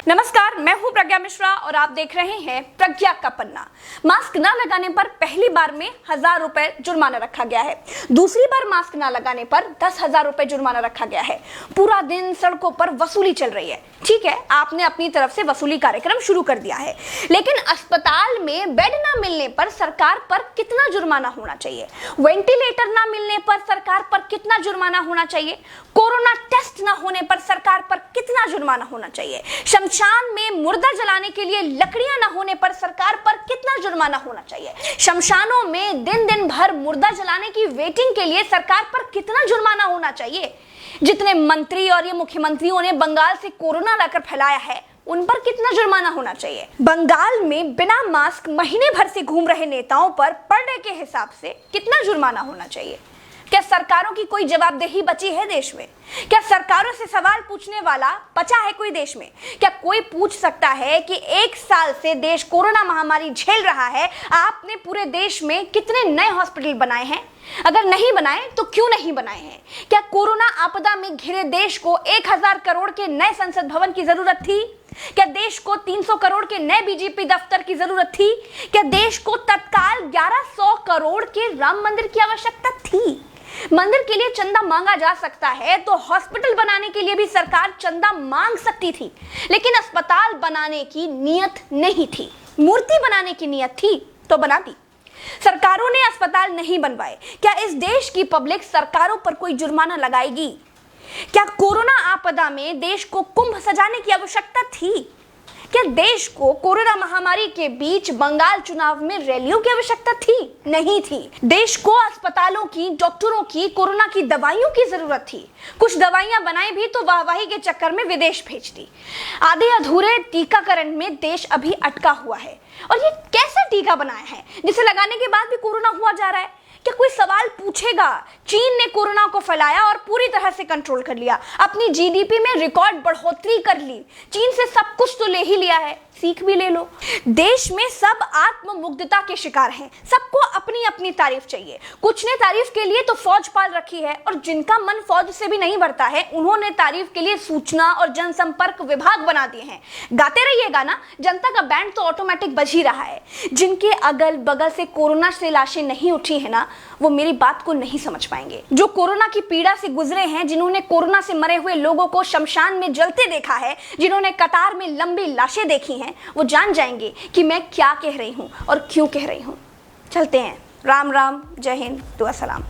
नमस्कार, मैं हूं प्रज्ञा मिश्रा और आप देख रहे हैं प्रज्ञा का पन्ना। मास्क न लगाने पर पहली बार में 1000 रुपए जुर्माना रखा गया है। दूसरी बार मास्क न लगाने पर 10,000 रुपए जुर्माना रखा गया है। पूरा दिन सड़कों पर वसूली चल रही है। ठीक है, आपने अपनी तरफ से वसूली कार्यक्रम शुरू कर दिया है, लेकिन अस्पताल में बेड न मिलने पर सरकार पर कितना जुर्माना होना चाहिए? वेंटिलेटर न मिलने पर सरकार पर कितना जुर्माना होना चाहिए? कोरोना टेस्ट न होने पर सरकार पर कितना जुर्माना होना चाहिए? शमशान में मुर्दा जलाने के लिए लकड़ियां न होने पर सरकार पर कितना जुर्माना होना चाहिए? शमशानों में दिन दिन भर मुर्दा जलाने की वेटिंग के लिए सरकार पर कितना जुर्माना होना चाहिए? जितने मंत्री और ये मुख्यमंत्रियों ने बंगाल से कोरोना लाकर फैलाया है, उन पर कितना जुर्माना होना चाहिए? बंगाल में बिना मास्क महीने भर से घूम रहे नेताओं पर पर डे के हिसाब से कितना जुर्माना होना चाहिए? क्या सरकारों की कोई जवाबदेही बची है देश में? क्या सरकारों से सवाल पूछने वाला बचा है कोई देश में? क्या कोई पूछ सकता है कि 1 साल से देश कोरोना महामारी झेल रहा है, आपने पूरे देश में कितने नए हॉस्पिटल बनाए हैं? अगर नहीं बनाए तो क्यों नहीं बनाए हैं? क्या कोरोना आपदा में घिरे देश को 1000 करोड़ के नए संसद भवन की जरूरत थी? क्या देश को 300 करोड़ के नए बीजेपी दफ्तर की जरूरत थी? क्या देश को तत्काल 1100 करोड़ के राम मंदिर की आवश्यकता थी? मंदिर के लिए चंदा मांगा जा सकता है तो हॉस्पिटल बनाने के लिए भी सरकार चंदा मांग सकती थी, लेकिन अस्पताल बनाने की नियत नहीं थी। मूर्ति बनाने की नियत थी तो बना दी। सरकारों ने अस्पताल नहीं बनवाए। क्या इस देश की पब्लिक सरकारों पर कोई जुर्माना लगाएगी? क्या कोरोना आपदा में देश को कुंभ सजाने की आवश्यकता थी? क्या देश को कोरोना महामारी के बीच बंगाल चुनाव में रैलियों की आवश्यकता थी? नहीं थी। देश को अस्पतालों की, डॉक्टरों की, कोरोना की दवाइयों की जरूरत थी। कुछ दवाइयां बनाई भी तो वाहवाही के चक्कर में विदेश भेज दी। आधे अधूरे टीकाकरण में देश अभी अटका हुआ है। और ये कैसा टीका बनाया है जिसे लगाने के बाद भी कोरोना हुआ जा रहा है? क्या कोई सवाल पूछेगा? चीन ने कोरोना को फैलाया और पूरी तरह से कंट्रोल कर लिया। अपनी जीडीपी में रिकॉर्ड बढ़ोतरी कर ली। चीन से सब कुछ तो ले ही लिया है, सीख भी ले लो। देश में सब आत्ममुग्धता के शिकार हैं। सबको अपनी अपनी तारीफ चाहिए। कुछ ने तारीफ के लिए तो फौज पाल रखी है, और जिनका मन फौज से भी नहीं भरता है, उन्होंने तारीफ के लिए सूचना और जनसंपर्क विभाग बना दिए हैं। गाते रहिएगा ना, जनता का बैंड तो ऑटोमेटिक बज ही रहा है। जिनके अगल बगल से कोरोना से लाशें नहीं उठी है ना, वो मेरी बात को नहीं समझ पाएंगे। जो कोरोना की पीड़ा से गुजरे हैं, जिन्होंने कोरोना से मरे हुए लोगों को शमशान में जलते देखा है, जिन्होंने कतार में लंबी लाशें देखी हैं, वो जान जाएंगे कि मैं क्या कह रही हूं और क्यों कह रही हूं। चलते हैं। राम राम, जय हिंद, दुआ सलाम।